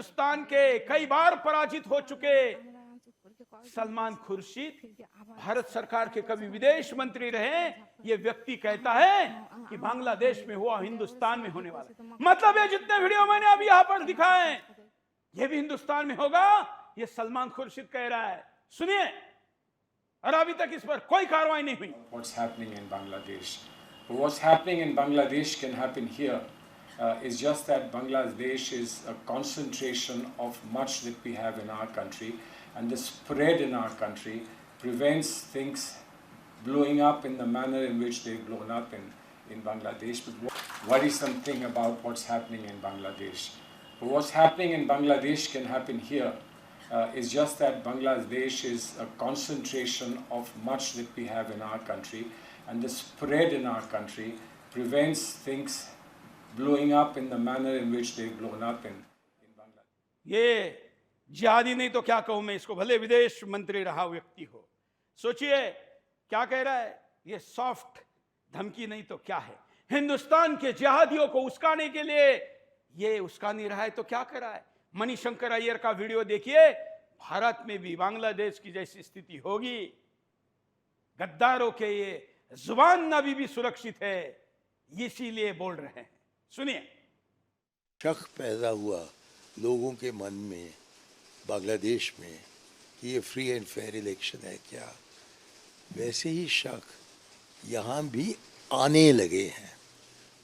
हिंदुस्तान के कई बार पराजित हो चुके सलमान खुर्शीद भारत सरकार के कभी विदेश मंत्री रहे। ये व्यक्ति कहता है कि बांग्लादेश में हुआ हिंदुस्तान में होने वाला है। मतलब ये जितने वीडियो मैंने अभी यहां पर दिखाए ये भी हिंदुस्तान में होगा, ये सलमान खुर्शीद कह रहा है। सुनिए, और अभी तक इस पर कोई कार्रवाई नहीं हुई। What's happening in Bangladesh? But what's happening in Bangladesh can happen here. It's just that Bangladesh is a concentration of much that we have in our country, and the spread in our country prevents things blowing up in the manner in which they've blown up in Bangladesh. But worrisome thing about what's happening in Bangladesh. But what's happening in Bangladesh can happen here. It's just that Bangladesh is a concentration of much that we have in our country, and the spread in our country prevents things blowing up in the manner in which they've blown up in Bangladesh. ये जिहादी नहीं तो क्या कहूं मैं इसको, भले विदेश मंत्री रहा व्यक्ति हो। सोचिए क्या कह रहा है, ये सॉफ्ट धमकी नहीं तो क्या है। हिंदुस्तान के जिहादियों को उस्काने के लिए ये उस्का नहीं रहा है तो क्या कर रहा है। मणिशंकर अय्यर का वीडियो देखिए, भारत में भी बांग्लादेश की जैसी स्थिति होगी। गद्दारों के ये जुबान अभी भी सुरक्षित है, इसीलिए बोल रहे हैं। सुनिए। शक पैदा हुआ लोगों के मन में बांग्लादेश में कि ये फ्री एंड फेयर इलेक्शन है क्या, वैसे ही शक यहाँ भी आने लगे हैं।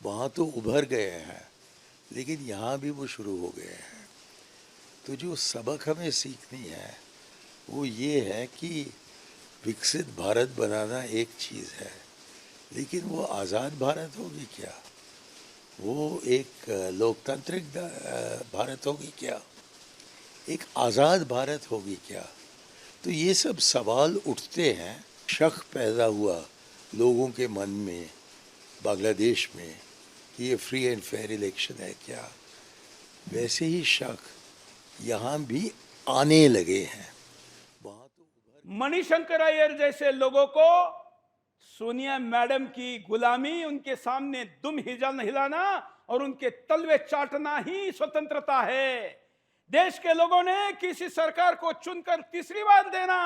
वहाँ तो उभर गए हैं लेकिन यहाँ भी वो शुरू हो गए हैं। तो जो सबक हमें सीखनी है वो ये है कि विकसित भारत बनाना एक चीज़ है, लेकिन वो आज़ाद भारत होगी क्या, वो एक लोकतांत्रिक भारत होगी क्या, एक आज़ाद भारत होगी क्या। तो ये सब सवाल उठते हैं। शक पैदा हुआ लोगों के मन में बांग्लादेश में कि ये फ्री एंड फेयर इलेक्शन है क्या, वैसे ही शक यहाँ भी आने लगे हैं। वहाँ तो मणिशंकर अय्यर जैसे लोगों को सोनिया मैडम की गुलामी, उनके सामने दुम हिलाना और उनके तलवे चाटना ही स्वतंत्रता है। देश के लोगों ने किसी सरकार को चुनकर तीसरी बार देना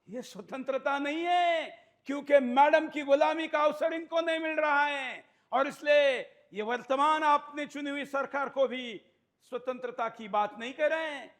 यह स्वतंत्रता नहीं है, क्योंकि मैडम की गुलामी का अवसर इनको नहीं मिल रहा है। और इसलिए ये वर्तमान आपने चुनी हुई सरकार को भी स्वतंत्रता की बात नहीं कर रहे हैं।